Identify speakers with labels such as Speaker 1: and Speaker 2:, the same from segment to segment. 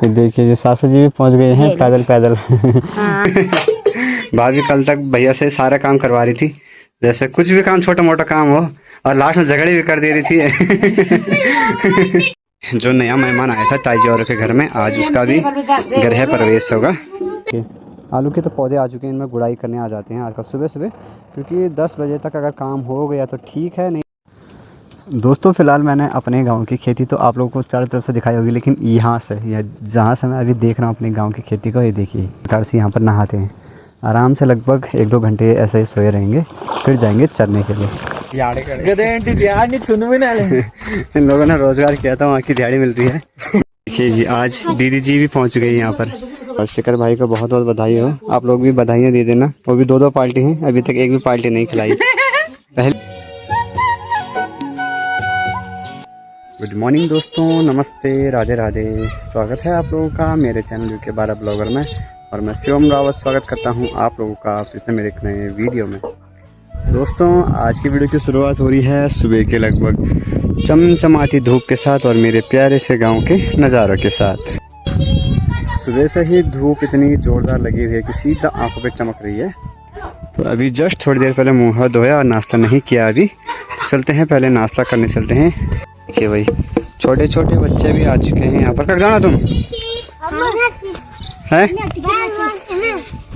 Speaker 1: देखिए सासू जी भी पहुंच गए हैं पैदल पैदल। भाभी कल तक भैया से सारा काम करवा रही थी, जैसे कुछ भी काम छोटा मोटा काम हो, और लास्ट में झगड़े भी कर दे रही थी। जो नया मेहमान आया था ताई जी और के घर में, आज उसका भी गृह प्रवेश होगा। आलू के तो पौधे आ चुके हैं, इनमें गुड़ाई करने आ जाते हैं आजकल सुबह सुबह, क्योंकि 10 बजे तक अगर काम हो गया तो ठीक है, नहीं दोस्तों फ़िलहाल मैंने अपने गांव की खेती तो आप लोगों को चारों तरफ से दिखाई होगी, लेकिन यहाँ से या जहाँ से मैं अभी देख रहा हूँ अपने गांव की खेती को, ये देखिए कार से यहाँ पर नहाते हैं आराम से, लगभग 1-2 घंटे ऐसे ही सोए रहेंगे, फिर जाएंगे चरने के लिए। इन लोगों ने रोज़गार किया था, वहाँ की दिहाड़ी मिल रही है। देखिए जी आज दीदी जी भी पहुँच गई यहाँ पर, और शिखर भाई को बहुत बहुत बधाई हो। आप लोग भी बधाइयाँ दे देना, वो भी 2-2 पार्टी हैं, अभी तक एक भी पार्टी नहीं खिलाई। पहले गुड मॉर्निंग दोस्तों, नमस्ते, राधे राधे। स्वागत है आप लोगों का मेरे चैनल UK 12 ब्लॉगर में, और मैं शिवम रावत स्वागत करता हूं आप लोगों का फिर से मेरे एक नए वीडियो में। दोस्तों आज की वीडियो की शुरुआत हो रही है सुबह के लगभग चमचमाती धूप के साथ और मेरे प्यारे से गांव के नज़ारों के साथ। सुबह से ही धूप इतनी ज़ोरदार लगी हुई है कि सीधा आंखों पे चमक रही है। तो अभी जस्ट थोड़ी देर पहले मुँह हाथ धोया और नाश्ता नहीं किया, अभी चलते हैं पहले नाश्ता करने चलते हैं। देखिए भाई छोटे छोटे बच्चे भी आ चुके हैं यहाँ पर। कब जाना तुम है?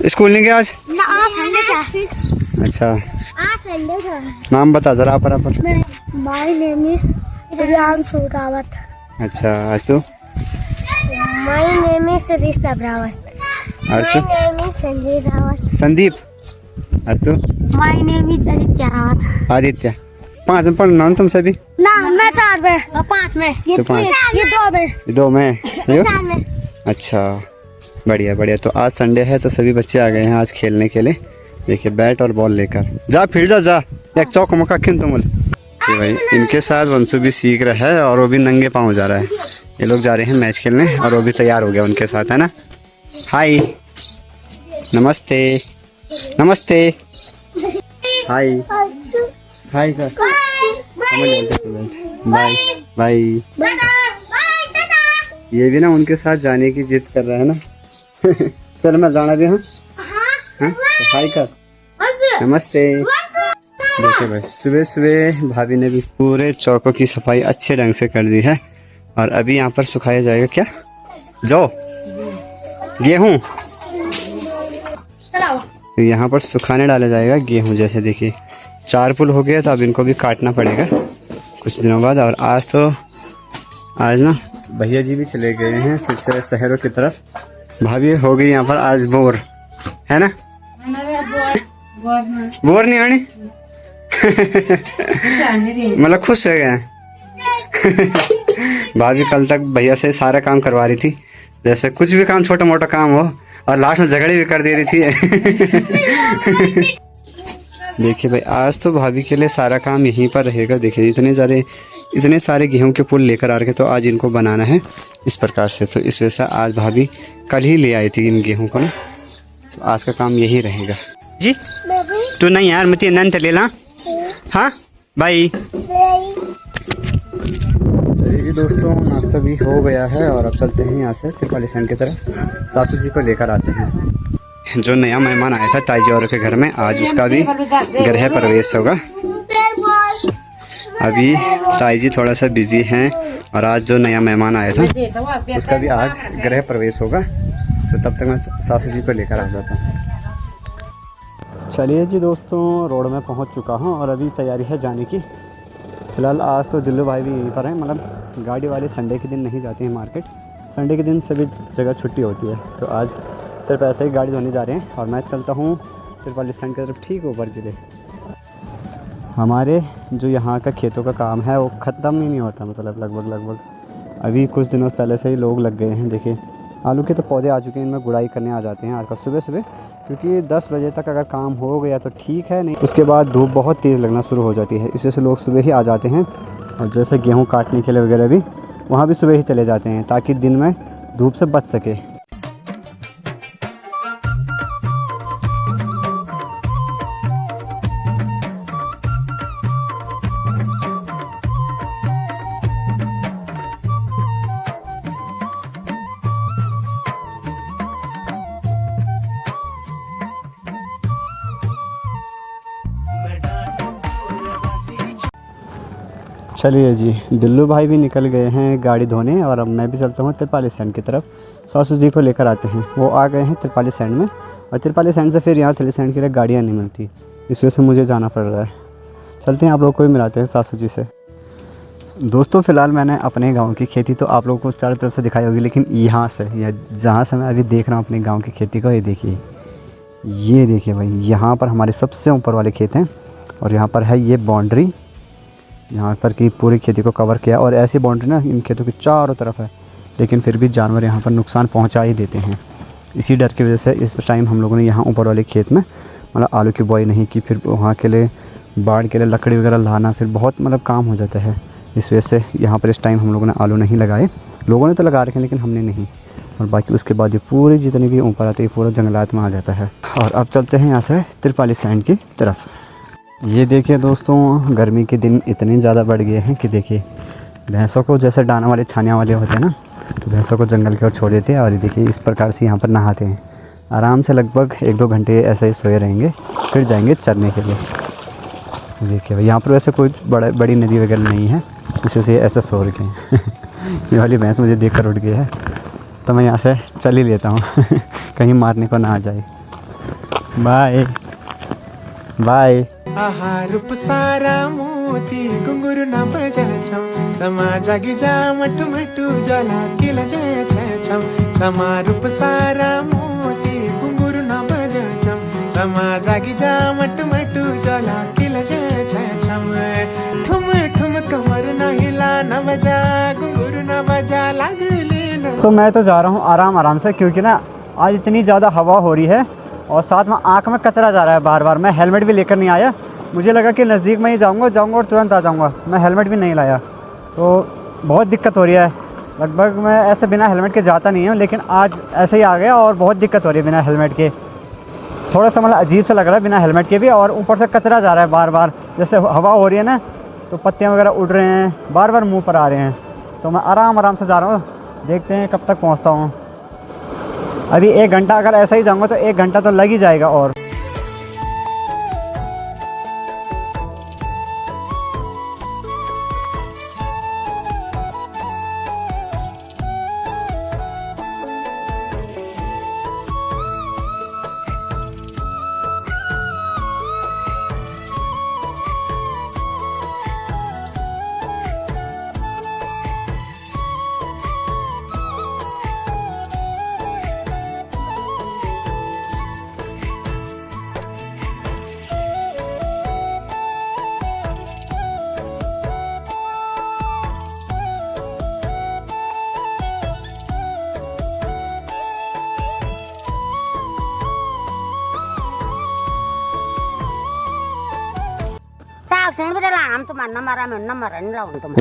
Speaker 1: स्कूल नहीं गया आज? अच्छा नाम बता जरा पर।
Speaker 2: My name is Priyanshu Rawat.
Speaker 1: अच्छा और तू?
Speaker 2: My name is Rishabh Rawat.
Speaker 1: और तू?
Speaker 2: My name is Sanjay Rawat.
Speaker 1: Sandeep. और तू?
Speaker 2: My name is Aditya Rawat.
Speaker 1: Aditya. 5 में पढ़ना तुम सभी?
Speaker 2: ना मैं 4 में। 5 में। ये 2 में।
Speaker 1: 2 में। 4 में। अच्छा बढ़िया बढ़िया। तो आज संडे है तो सभी बच्चे आ गए हैं आज खेलने के लिए। देखिए बैट और बॉल लेकर जा, फील्ड जा एक चौक मौका खिन तुम भाई। इनके साथ वंशु भी सीख रहा है और वो भी नंगे पाँव जा रहा है। ये लोग जा रहे हैं मैच खेलने और वो भी तैयार हो गया उनके साथ, है ना। हाय नमस्ते नमस्ते हाय हाय सर, बाय बाय। ये भी ना उनके साथ जाने की जिद कर रहा है ना। चल मैं जाना भी हूँ। हाय कर, नमस्ते। देखिए भाई सुबह सुबह भाभी ने भी पूरे चौकों की सफाई अच्छे ढंग से कर दी है, और अभी यहाँ पर सुखाया जाएगा क्या, जौ गेहूँ। तो यहाँ पर सुखाने डाला जाएगा गेहूँ। जैसे देखिए 4 पुल हो गया, तो अब इनको भी काटना पड़ेगा कुछ दिनों बाद। और आज ना भैया जी भी चले गए हैं फिर से शहरों की तरफ। भाभी हो गई यहाँ पर आज बोर, है ना। बोर नहीं आनी मतलब खुश हो गया। भाभी कल तक भैया से सारा काम करवा रही थी, जैसे कुछ भी काम छोटा मोटा काम हो, और लास्ट में झगड़े भी कर दे रही थी। देखिए भाई आज तो भाभी के लिए सारा काम यहीं पर रहेगा। देखिए इतने सारे गेहूं के पुल लेकर आ रखे, तो आज इनको बनाना है इस प्रकार से। तो इस वजह से आज भाभी कल ही ले आई थी इन गेहूं को ना, तो आज का काम यही रहेगा। जी तू नहीं यार मत नंत ले ला। हाँ बाय। चलिए जी दोस्तों नाश्ता भी हो गया है, और अब चलते हैं यहाँ से त्रिपालीसैंड की तरफ, सासू जी को लेकर आते हैं। जो नया मेहमान आया था ताई जी और के घर में, आज उसका भी गृह प्रवेश होगा। अभी ताई जी थोड़ा सा बिजी हैं, और आज जो नया मेहमान आया था उसका भी आज गृह प्रवेश होगा। तो तब तक मैं सासू जी को लेकर आ जाता हूँ। चलिए जी दोस्तों रोड में पहुँच चुका हूँ, और अभी तैयारी है जाने की। फ़िलहाल आज तो दिल्लू भाई भी यहीं पर हैं, मतलब गाड़ी वाले संडे के दिन नहीं जाते हैं मार्केट। संडे के दिन सभी जगह छुट्टी होती है, तो आज सिर्फ ऐसे ही गाड़ी धोने जा रहे हैं, और मैं चलता हूँ त्रिपालीसैंड की तरफ ठीक ऊपर के लिए। हमारे जो यहाँ का खेतों का काम है वो ख़त्म ही नहीं होता, मतलब लगभग अभी कुछ दिनों पहले से ही लोग लग गए हैं। देखिए आलू के तो पौधे आ चुके हैं, इनमें गुड़ाई करने आ जाते हैं आजकल सुबह सुबह, क्योंकि 10 बजे तक अगर काम हो गया तो ठीक है, नहीं उसके बाद धूप बहुत तेज़ लगना शुरू हो जाती है। इस वजह से लोग सुबह ही आ जाते हैं, और जैसे गेहूँ काटने के लिए वगैरह भी वहाँ भी सुबह ही चले जाते हैं, ताकि दिन में धूप से बच सके। चलिए जी, दिल्लू भाई भी निकल गए हैं गाड़ी धोने और अब मैं भी चलता हूँ तिरपाली सैंड की तरफ। सासू जी को लेकर आते हैं, वो आ गए हैं तिरपाली सैंड में और तिरपाली सैंड से फिर यहाँ थली सैंड के लिए गाड़ियाँ नहीं मिलती, इस वजह से मुझे जाना पड़ रहा है। चलते हैं, आप लोग को भी मिलाते हैं सासू जी से। दोस्तों फ़िलहाल मैंने अपने गांव की खेती तो आप लोगों को चारों तरफ से दिखाई होगी, लेकिन यहाँ से या जहाँ से मैं अभी देख रहा हूँ अपने गांव की खेती को, ये देखिए भाई, यहाँ पर हमारे सबसे ऊपर वाले खेत हैं और यहाँ पर है ये बाउंड्री, यहाँ पर की पूरी खेती को कवर किया। और ऐसी बाउंड्री ना इन खेतों की चारों तरफ है, लेकिन फिर भी जानवर यहाँ पर नुकसान पहुँचा ही देते हैं। इसी डर की वजह से इस टाइम हम लोगों ने यहाँ ऊपर वाले खेत में मतलब आलू की बुआई नहीं की, फिर वहाँ के लिए बाढ़ के लिए लकड़ी वगैरह लाना फिर बहुत मतलब काम हो जाता है। इस वजह से यहाँ पर इस टाइम हम लोगों ने आलू नहीं लगाए, लोगों ने तो लगा रखे हैं लेकिन हमने नहीं। और बाकी उसके बाद ये पूरी जितनी भी ऊपर आती है पूरा जंगलात में आ जाता है। और अब चलते हैं यहाँ से तिरपाली सैंड की तरफ। ये देखिए दोस्तों, गर्मी के दिन इतने ज़्यादा बढ़ गए हैं कि देखिए भैंसों को जैसे डाना वाले छानिया वाले होते हैं ना, तो भैंसों को जंगल की ओर छोड़ देते हैं और ये देखिए इस प्रकार से यहाँ पर नहाते हैं। आराम से लगभग 1-2 घंटे ऐसे ही सोए रहेंगे, फिर जाएंगे चरने के लिए। देखिए भाई, यहाँ पर वैसे कोई बड़ी नदी वगैरह नहीं है, इस वजह से ऐसे सो रखे हैं। ये वाली भैंस मुझे देख कर उठ गई है, तो मैं यहाँ से चल ही लेता हूँ कहीं मारने को ना आ जाए। Bye bye.
Speaker 3: आहारूप सारा मोती घुंगुरु न बजाछम समा जागी जा मटु मटु जला किल जय छम समारूप सारा मोती घुंगुरु न बजाछम समा जागी जा मटु मटु जला किल जय छम ठुम ठुम कमर न हिला न बजा घुंगुरु न बजा लागले न।
Speaker 1: तो मैं तो जा रहा हूँ आराम से, क्योंकि ना आज इतनी ज़्यादा हवा हो रही है और साथ में आँख में कचरा जा रहा है बार बार। मैं हेलमेट भी लेकर नहीं आया, मुझे लगा कि नज़दीक में ही जाऊंगा और तुरंत आ जाऊंगा। मैं हेलमेट भी नहीं लाया, तो बहुत दिक्कत हो रही है। लगभग मैं ऐसे बिना हेलमेट के जाता नहीं हूँ, लेकिन आज ऐसे ही आ गया और बहुत दिक्कत हो रही है बिना हेलमेट के। थोड़ा सा मतलब अजीब सा लग रहा है बिना हेलमेट के भी, और ऊपर से कचरा जा रहा है बार बार। जैसे हवा हो रही है ना, तो पत्तियाँ वगैरह उड़ रहे हैं, बार बार मुँह पर आ रहे हैं। तो मैं आराम से जा रहा हूँ, देखते हैं कब तक पहुँचता हूँ। अभी 1 घंटा अगर ऐसा ही जाऊँगा तो 1 घंटा तो लग ही जाएगा। और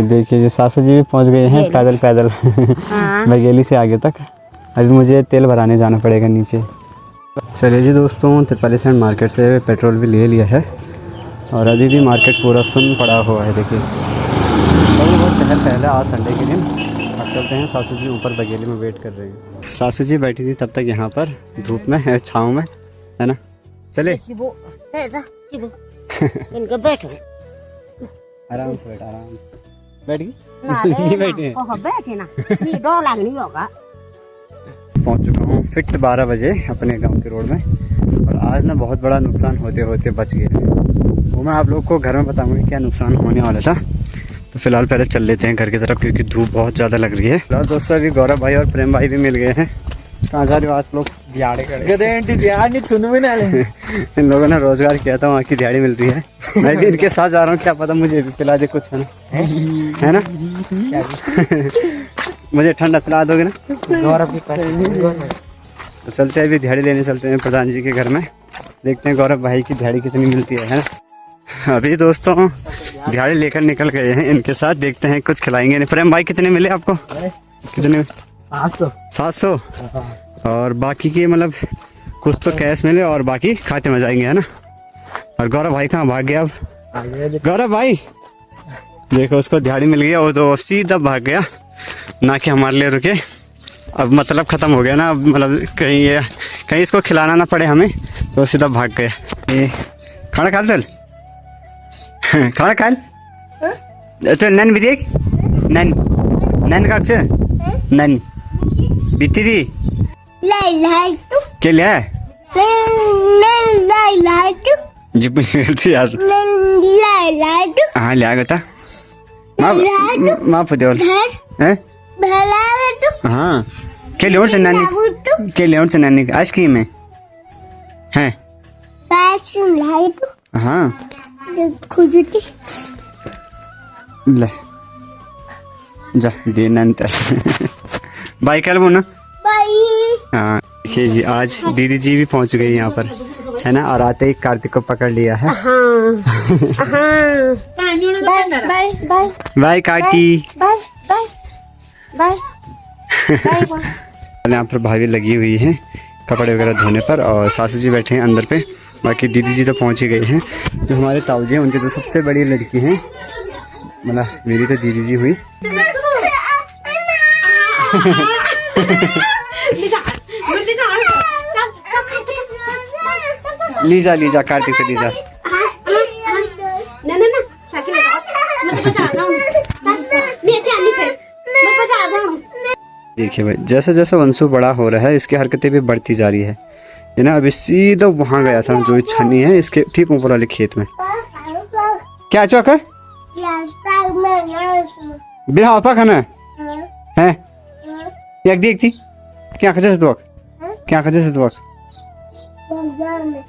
Speaker 1: देखिए ये सासू जी भी पहुंच गए हैं पैदल बघेली से आगे तक। अभी मुझे तेल भराने जाना पड़ेगा नीचे। चलिए जी दोस्तों, तिरपाली सैंड मार्केट से पेट्रोल भी ले लिया है और अभी भी मार्केट पूरा सुन पड़ा हुआ है। देखिए बहुत चहल पहले आज संडे के दिन। अब चलते हैं, सासू जी ऊपर बघेली में वेट कर रहे हैं। सासू जी बैठी थी तब तक यहाँ पर धूप में छाँव में, है ना। चले आराम से बैठ गई नहीं बैठे पहुंच चुका हूँ फिट 12 बजे अपने गांव के रोड में। और आज ना बहुत बड़ा नुकसान होते होते बच गए, वो मैं आप लोग को घर में बताऊंगी क्या नुकसान होने वाला था। तो फिलहाल पहले चल लेते हैं घर की तरफ, क्योंकि धूप बहुत ज़्यादा लग रही है। फिलहाल दोस्तों अभी गौरव भाई और प्रेम भाई भी मिल गए हैं। कहाँ जा रहे हो आप लोग? दिहाड़ी इन लोगों ने रोजगार किया था, वहाँ की दिहाड़ी मिल रही है। मैं भी इनके साथ जा रहा हूँ, क्या पता मुझे भी पिला दे कुछ, है ना मुझे ठंडा पिला दोगे ना? तो चलते हैं, अभी दिहाड़ी लेने चलते हैं प्रधान जी के घर में, देखते हैं गौरव भाई की दिहाड़ी कितनी मिलती है ना। अभी दोस्तों दिहाड़ी लेकर निकल गए हैं इनके साथ, देखते हैं कुछ खिलाएंगे नहीं। प्रेम भाई कितने मिले आपको? कितने? 700। और बाकी के मतलब कुछ तो कैश मिले और बाकी खाते में जाएंगे, है ना। और गौरव भाई कहाँ भाग गया? अब गौरव भाई देखो, उसको दिहाड़ी मिल गई, वो तो सीधा भाग गया, ना कि हमारे लिए रुके। अब मतलब ख़त्म हो गया ना, अब मतलब कहीं इसको खिलाना ना पड़े हमें, तो सीधा भाग गया। ये खाना खा चल खाना खा तो नन भी देख नन नन का अक्षर नन बीती थी क्या लिया जी पूछी यार हाँ लिया गया माँ पुदेवल हैं हाँ क्या लिया से नानी क्या लिया से नानी आइसक्रीम है हैं हाँ ले जा दे नंतर बाई कर बोना हाँ देखिए जी आज दीदी जी भी पहुंच गई यहाँ पर है ना और आते ही कार्तिक को पकड़ लिया है बाय कार्ती यहाँ पर भाभी लगी हुई है कपड़े वगैरह धोने पर और सासू जी बैठे हैं अंदर पे बाकी दीदी जी तो पहुंच ही गई हैं जो हमारे ताऊ जी हैं उनकी तो सबसे बड़ी लड़की हैं मतलब मेरी तो दीदी जी हुई लीजा लीजा कार्तिक से लीजा देखिए भाई जैसा जैसा वंशु बड़ा हो रहा है इसकी हरकतें भी बढ़ती जा रही है ये ना अभी सीधा वहां गया था जो छन्नी है इसके ठीक ऊपर वाले खेत में क्या चौक है बिहार पा खाना है एक देखती क्या खजे से दुआ क्या खजे से दुआ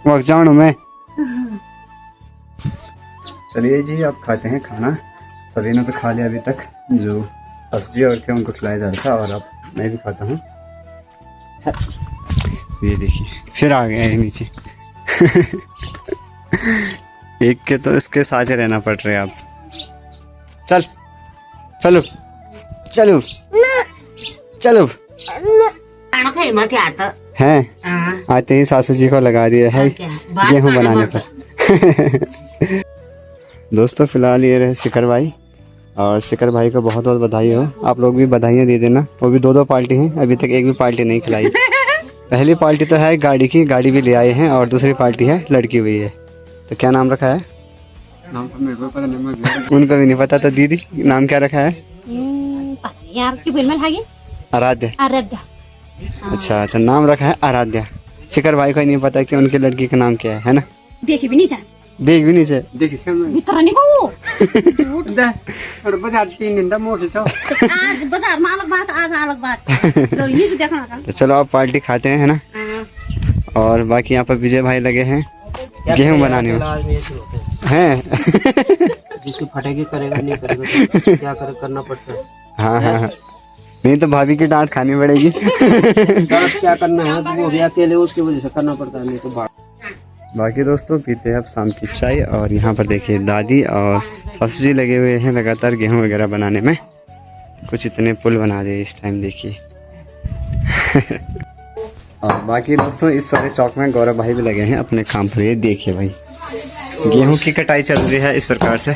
Speaker 1: वक्त जानू मैं चलिए जी अब खाते हैं खाना सभी ने तो खा लिया अभी तक जो सब्जी और थे उनको खिलाया जा रहा था और अब मैं भी खाता हूँ ये देखिए फिर आ गया है नीचे एक के तो इसके साथ ही रहना पड़ रहा है अब चल चलो चलो चलो हैं आते ही सासू जी को लगा दिया है गेहूं बनाने पर दोस्तों फिलहाल ये रहे शिखर भाई और शिखर भाई को बहुत बहुत बधाई हो आप लोग भी बधाइयाँ दे देना वो भी दो पार्टी हैं अभी तक एक भी पार्टी नहीं खिलाई पहली पार्टी तो है गाड़ी की गाड़ी भी ले आए हैं और दूसरी पार्टी है लड़की हुई है तो क्या नाम रखा है नाम तो मेरे को पता नहीं उनको भी नहीं पता तो दीदी नाम क्या रखा है आराध्या अच्छा तो नाम रखा है आराध्या शिखर भाई को नहीं पता कि उनकी लड़की का नाम क्या है ना
Speaker 2: देखी भी नहीं जान
Speaker 1: देख भी नहीं से देख
Speaker 2: भित्रनी को
Speaker 1: और बाजार 3 दिन दा मोटे छौ
Speaker 2: आज बाजार में अलग बात आज अलग बात तो इन्हीं से देखना का
Speaker 1: तो चलो आप पार्टी खाते हैं है ना और बाकी यहाँ पर विजय भाई लगे हैं गेहूं बनाने में हैं
Speaker 4: जिसको फटेगी करेगा नहीं करेगा तो क्या करना पड़ता है
Speaker 1: हाँ नहीं तो भाभी की डांट खानी पड़ेगी
Speaker 4: क्या करना है तो वो भी अकेले उसकी वजह से करना पड़ता है नहीं तो
Speaker 1: बाकी दोस्तों पीते हैं अब शाम की चाय और यहाँ पर देखिए दादी और सासू जी लगे हुए हैं लगातार गेहूं वगैरह बनाने में कुछ इतने पुल बना दिए इस टाइम देखिए और बाकी दोस्तों इस वाले चौक में गौरव भाई भी लगे हैं अपने काम पर ये देखिए भाई गेहूं की कटाई चल रही है इस प्रकार से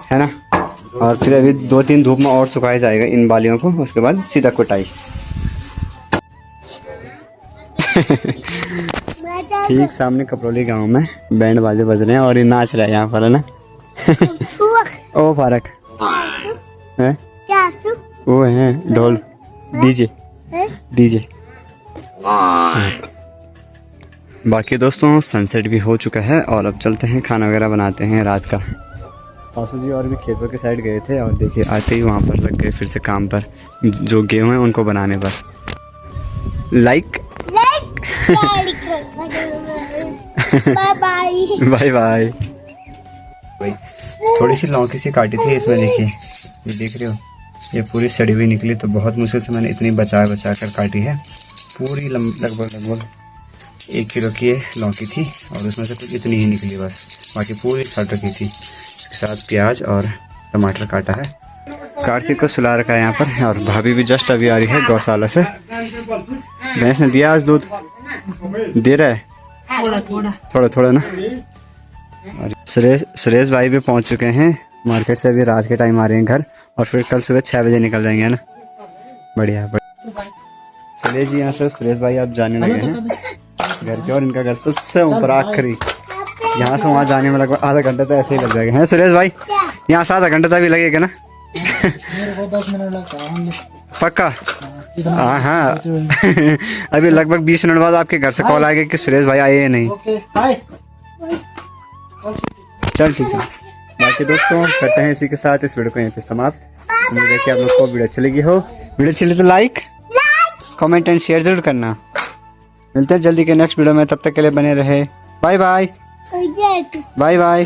Speaker 1: है ना और फिर अभी 2-3 धूप में और सुखाया जाएगा इन बालियों को उसके बाद सीधा कुटाई ठीक सामने कपड़ोली गांव में बैंड बाजे बज रहे हैं और ये नाच रहा है यहाँ पर है ना ओ फारक है वो है ढोल डीजे बाकी दोस्तों सनसेट भी हो चुका है और अब चलते हैं खाना वगैरह बनाते हैं रात का सासू जी और भी खेतों के साइड गए थे और देखिए आते ही वहाँ पर लग गए फिर से काम पर जो गेहूँ हैं उनको बनाने पर लाइक बाय बाय थोड़ी सी लौकी सी काटी थी इसमें देखिए ये देख रहे हो ये पूरी सड़ी हुई निकली तो बहुत मुश्किल से मैंने इतनी बचा कर काटी है पूरी लगभग 1 किलो की लौकी थी और उसमें से कुछ इतनी ही निकली बस बाकी पूरी सड़ रखी थी इसके साथ प्याज और टमाटर काटा है कार्तिक को सुला रखा है यहाँ पर और भाभी भी जस्ट अभी आ रही है गौशाला से भैंस ने दिया आज दूध दे रहा है थोड़ा ना और सुरेश भाई भी पहुँच चुके हैं मार्केट से अभी रात के टाइम आ रहे हैं घर और फिर कल सुबह 6 बजे निकल जाएंगे है ना बढ़िया चलिए जी यहाँ से सुरेश भाई आप जाने लगे हैं घर के और इनका घर सबसे ऊपर आखिरी यहाँ से वहाँ जाने में लगभग आधा घंटा तो ऐसे ही लग जाएगा, है सुरेश भाई? यहाँ से आधा घंटा तो भी लगेगा ना?
Speaker 5: मेरे को 10 मिनट लगता है।
Speaker 1: पक्का? हाँ अभी लगभग 20 मिनट बाद आपके घर से कॉल आएगा कि सुरेश भाई आए या नहीं।
Speaker 5: Okay bye.
Speaker 1: चल ठीक है, बाकी दोस्तों करते हैं इसी के साथ इस वीडियो को यहीं पे समाप्त। उम्मीद है कि आप लोग को वीडियो अच्छी लगी हो। वीडियो अच्छी लगी तो लाइक कमेंट एंड शेयर जरूर करना। मिलते हैं जल्दी के नेक्स्ट वीडियो में, तब तक के लिए बने रहे। Bye bye. Bye bye.